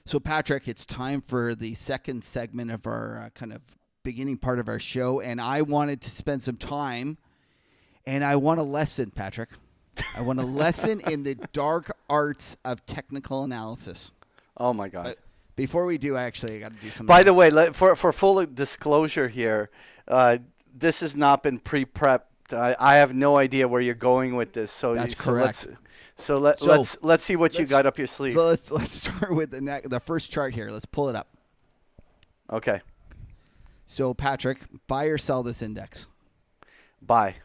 So, Patrick, it's time for the second segment of our kind of beginning part of our show. And I wanted to spend some time and I want a lesson, Patrick. I want a lesson in the dark arts of technical analysis. Oh, my God. But before we do, I got to do something. By the way, for full disclosure here, this has not been pre-prepped. I have no idea where you're going with this. So That's correct. Let's see what you got up your sleeve. So let's start with the first chart here. Let's pull it up. Okay. So, Patrick, buy or sell this index? Buy.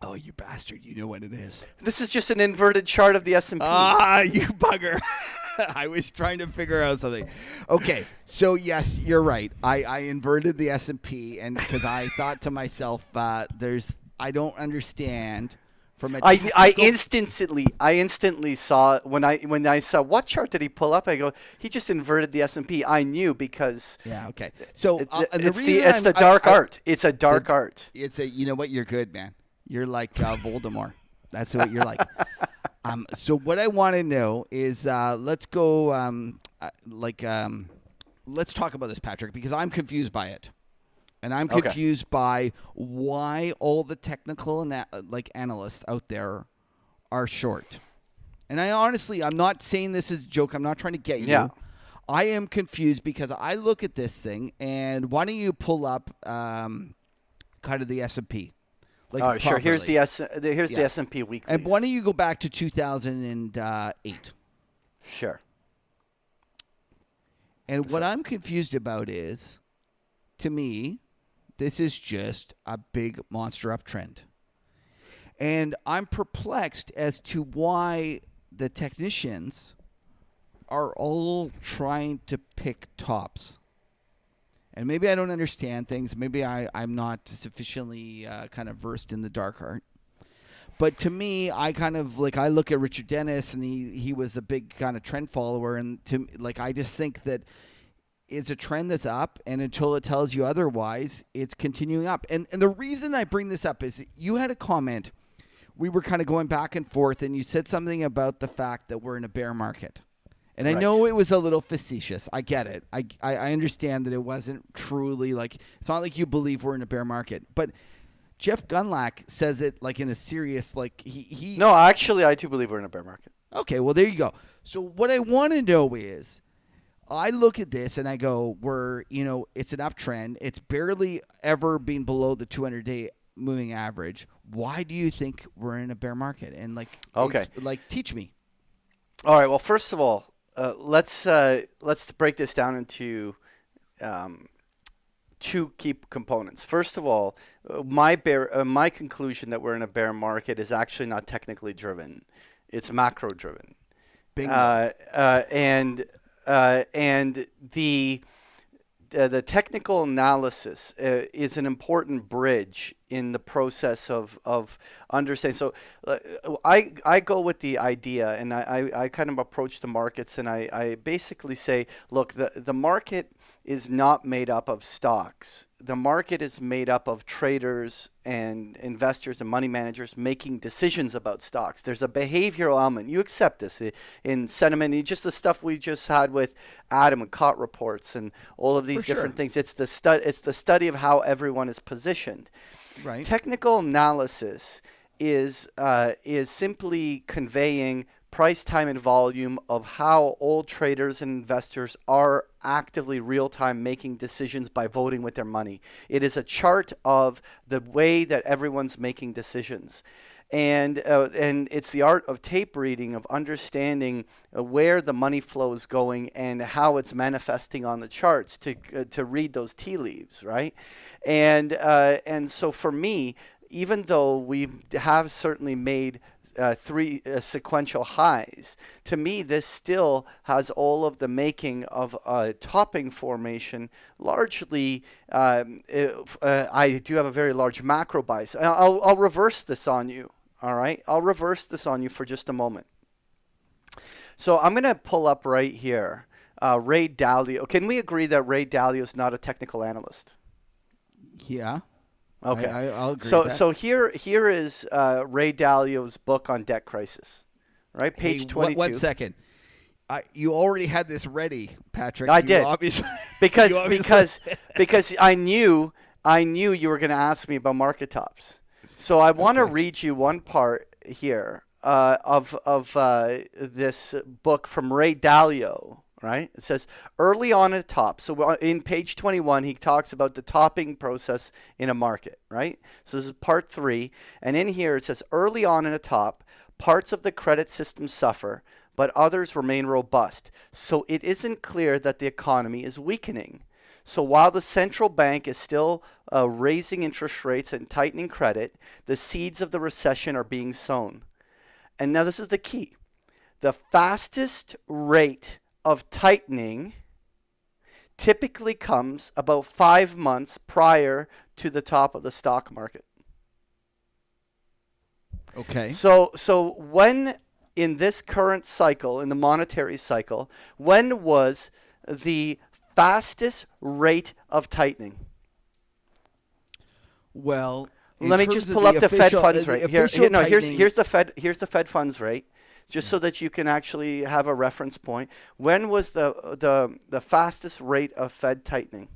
Oh, you bastard. You know what it is. This is just an inverted chart of the S&P. Ah, you bugger. I was trying to figure out something. Okay, so yes, you're right. I inverted the S&P, and because I thought to myself, I don't understand from a I instantly saw when I saw what chart did he pull up. I go, he just inverted the S&P. I knew because okay. So it's the dark art. It's a dark art. It's a you know what, you're good, man. You're like Voldemort. That's what you're like. So what I want to know is let's go let's talk about this, Patrick, because I'm confused by it. And I'm confused by why all the technical analysts out there are short. And I'm not saying this as a joke. I'm not trying to get you. Yeah. I am confused because I look at this thing, and why don't you pull up kind of the S&P? Sure. Here's the S&P weekly. And why don't you go back to 2008? Sure. And what I'm confused about is, to me, this is just a big monster uptrend. And I'm perplexed as to why the technicians are all trying to pick tops. And maybe I don't understand things. Maybe I'm not sufficiently kind of versed in the dark art. But to me, I kind of I look at Richard Dennis, and he was a big kind of trend follower. And I just think that it's a trend that's up, and until it tells you otherwise, it's continuing up. And the reason I bring this up is you had a comment. We were kind of going back and forth, and you said something about the fact that we're in a bear market. And I know it was a little facetious. I get it. I understand that it wasn't truly it's not like you believe we're in a bear market. But Jeff Gundlach says it in a serious he. No, actually, I do believe we're in a bear market. Okay, well, there you go. So what I want to know is, I look at this and I go, it's an uptrend. It's barely ever been below the 200-day moving average. Why do you think we're in a bear market? And teach me. All right. Well, first of all, let's break this down into two key components. First of all, my conclusion that we're in a bear market is actually not technically driven; it's macro driven. Bingo. And the technical analysis is an important bridge in the process of understanding. So I go with the idea, and I kind of approach the markets, and I basically say, look, the market is not made up of stocks. The market is made up of traders and investors and money managers making decisions about stocks. There's a behavioral element. You accept this in sentiment, just the stuff we just had with Adam and COT reports and all of these different things. It's the study of how everyone is positioned. Right. Technical analysis is simply conveying price, time, and volume of how all traders and investors are actively real-time making decisions by voting with their money. It is a chart of the way that everyone's making decisions. And it's the art of tape reading, of understanding where the money flow is going and how it's manifesting on the charts to read those tea leaves, right? And so for me, even though we have certainly made three sequential highs, to me this still has all of the making of a topping formation. Largely, I do have a very large macro bias. I'll reverse this on you. All right, I'll reverse this on you for just a moment. So I'm going to pull up right here Ray Dalio. Can we agree that Ray Dalio is not a technical analyst? Yeah. Okay. I'll agree with that. So here is Ray Dalio's book on debt crisis, right? Page 22. 1 second. You already had this ready, Patrick. I You did. obviously, because you obviously- because I knew you were going to ask me about market tops. So I want to read you one part here of this book from Ray Dalio. Right? It says early on at the top. So in page 21, he talks about the topping process in a market. Right? So this is part 3, and in here it says early on in the top, parts of the credit system suffer, but others remain robust. So it isn't clear that the economy is weakening. So while the central bank is still raising interest rates and tightening credit, the seeds of the recession are being sown. And now this is the key. The fastest rate of tightening typically comes about 5 months prior to the top of the stock market. Okay. So when in this current cycle, in the monetary cycle, when was the fastest rate of tightening? Well, Let me just pull up the Fed funds rate. Here's the Fed funds rate, just so that you can actually have a reference point. When was the fastest rate of Fed tightening?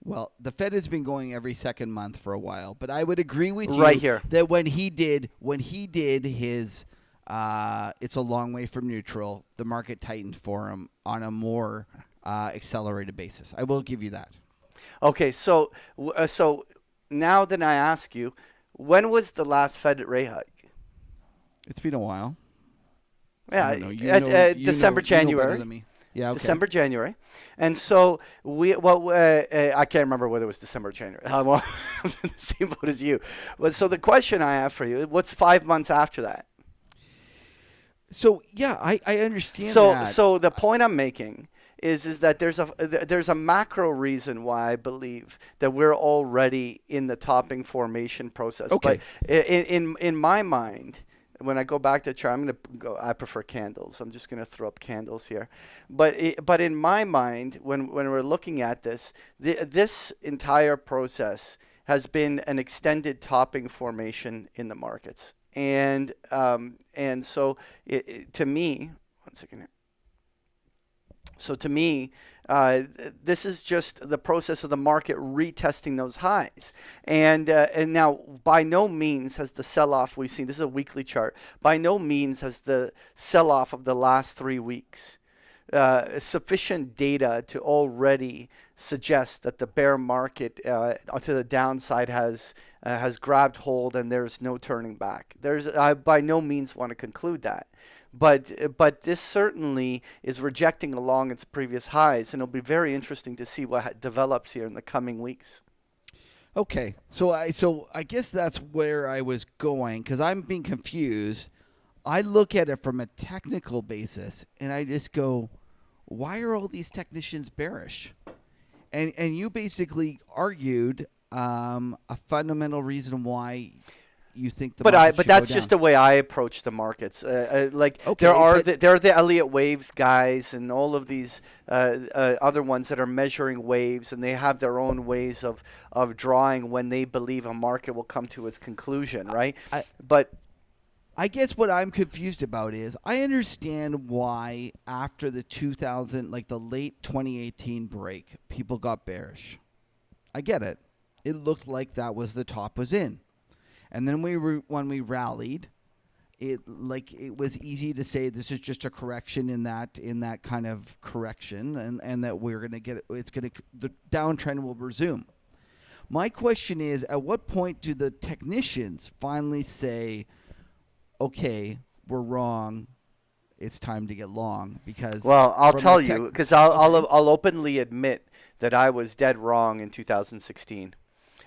Well, the Fed has been going every second month for a while, but I would agree with you Right here. that when he did his it's a long way from neutral, the market tightened for him on a more accelerated basis. I will give you that. Okay, so now that I ask you, when was the last Fed rate hike? It's been a while. Yeah, I don't know. You December, know January. better than me. Yeah, okay. December, January. And so I can't remember whether it was December or January. I'm on the same boat as you. But so the question I have for you, what's 5 months after that? So yeah, I understand that. So the point I'm making is that there's a macro reason why I believe that we're already in the topping formation process. Okay. But in my mind, when I go back to the chart, I prefer candles. I'm just gonna throw up candles here. But in my mind, when we're looking at this, this entire process has been an extended topping formation in the markets. And so to me, one second here. So to me, this is just the process of the market retesting those highs. And now, by no means has the sell-off we've seen, this is a weekly chart, by no means has the sell-off of the last 3 weeks sufficient data to already suggest that the bear market to the downside has grabbed hold and there's no turning back. I by no means want to conclude that. But this certainly is rejecting along its previous highs, and it'll be very interesting to see what develops here in the coming weeks. Okay, so I guess that's where I was going, because I'm being confused. I look at it from a technical basis, and I just go, why are all these technicians bearish? And you basically argued a fundamental reason why you think the market but should that's go just down. the way I approach the markets. Okay, there are the Elliott waves guys and all of these other ones that are measuring waves, and they have their own ways of drawing when they believe a market will come to its conclusion, right? But I guess what I'm confused about is I understand why after the the late 2018 break, people got bearish. I get it. It looked like that was the top was in. And then when we rallied, it was easy to say this is just a correction in that kind of correction, and that we're going to get the downtrend will resume. My question is, at what point do the technicians finally say, okay, we're wrong, it's time to get long? Because I'll tell you, because I'll openly admit that I was dead wrong in 2016.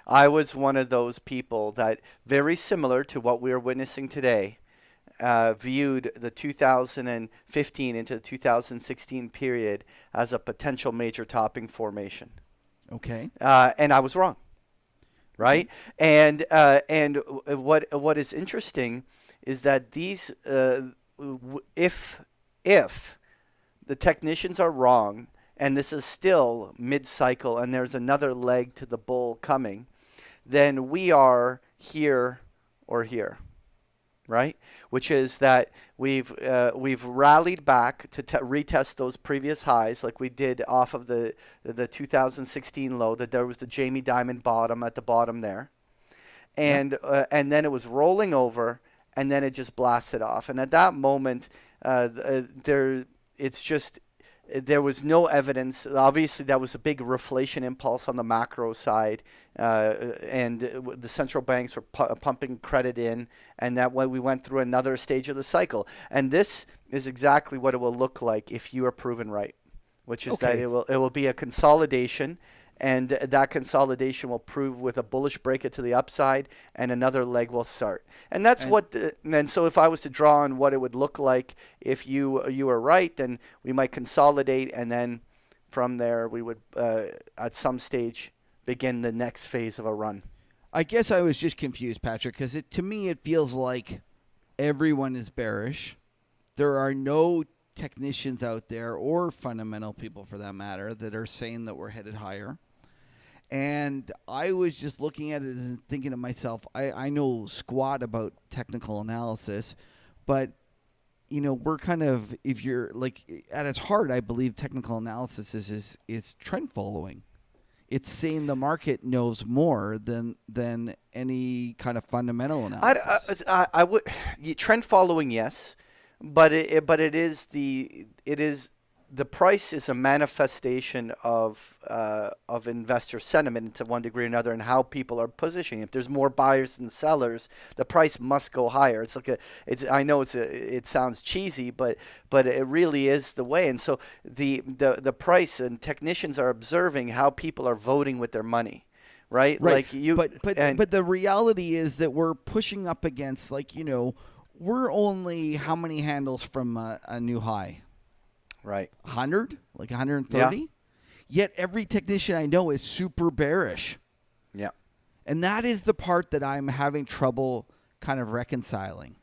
I was one of those people that, very similar to what we are witnessing today, viewed the 2015 into the 2016 period as a potential major topping formation. Okay. And I was wrong, right? And what is interesting is that these, if the technicians are wrong, and this is still mid-cycle, and there's another leg to the bull coming, then we are here or here. right? Which is that we've rallied back to retest those previous highs, like we did off of the 2016 low. That there was the Jamie Dimon bottom at the bottom there, and then it was rolling over, and then it just blasted off. And at that moment, there was no evidence. Obviously, that was a big reflation impulse on the macro side, and the central banks were pumping credit in, and that way we went through another stage of the cycle. And this is exactly what it will look like if you are proven right, which is that it will be a consolidation. And that consolidation will prove with a bullish break it to the upside, and another leg will start. And that's and so if I was to draw on what it would look like if you were right, then we might consolidate, and then from there we would at some stage begin the next phase of a run. I guess I was just confused, Patrick, because to me it feels like everyone is bearish. There are no technicians out there, or fundamental people for that matter, that are saying that we're headed higher. And I was just looking at it and thinking to myself, I know squat about technical analysis, but, we're kind of, if you're like, at its heart, I believe technical analysis is trend following. It's saying the market knows more than any kind of fundamental analysis. I would trend following, yes, but it is the price is a manifestation of investor sentiment to one degree or another, and how people are positioning. If there's more buyers than sellers, the price must go higher. I know it sounds cheesy, but it really is the way. And so the price, and technicians are observing how people are voting with their money. Right. Like but the reality is that we're pushing up against, we're only how many handles from a new high? Right. 100? Like 130? Yeah. Yet every technician I know is super bearish. Yeah. And that is the part that I'm having trouble kind of reconciling.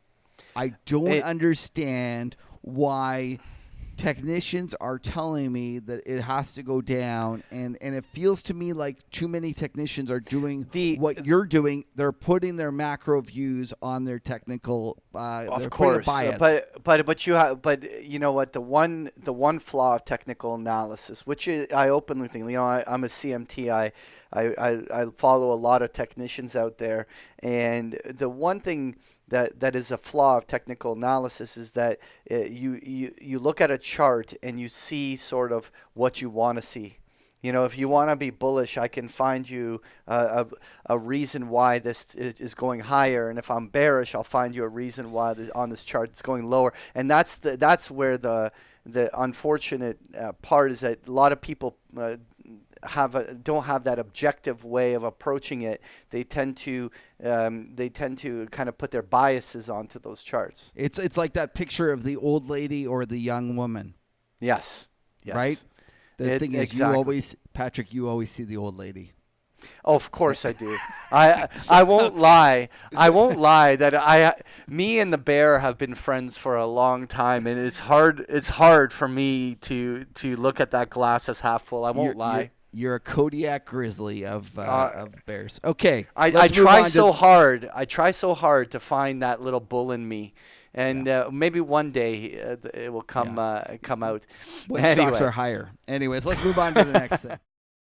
I don't understand why technicians are telling me that it has to go down, and it feels to me like too many technicians are doing what you're doing. They're putting their macro views on their technical of course, but you know what, the one flaw of technical analysis, which is, I openly think, I'm a CMT, I follow a lot of technicians out there, and the one thing that is a flaw of technical analysis is that you look at a chart and you see sort of what you want to see. If you want to be bullish, I can find you a reason why this is going higher, and if I'm bearish, I'll find you a reason why on this chart it's going lower. And that's where the unfortunate part is, that a lot of people don't have that objective way of approaching it. They tend to kind of put their biases onto those charts. It's like that picture of the old lady or the young woman. Yes. Right? The thing is, exactly. Patrick, you always see the old lady. Oh, of course I do. I won't lie. I won't lie that me and the bear have been friends for a long time, and it's hard for me to look at that glass as half full. I won't lie. You're a Kodiak Grizzly of bears. Okay. I try so hard. I try so hard to find that little bull in me. And maybe one day it will come out. When stocks are higher. Anyways, let's move on to the next thing.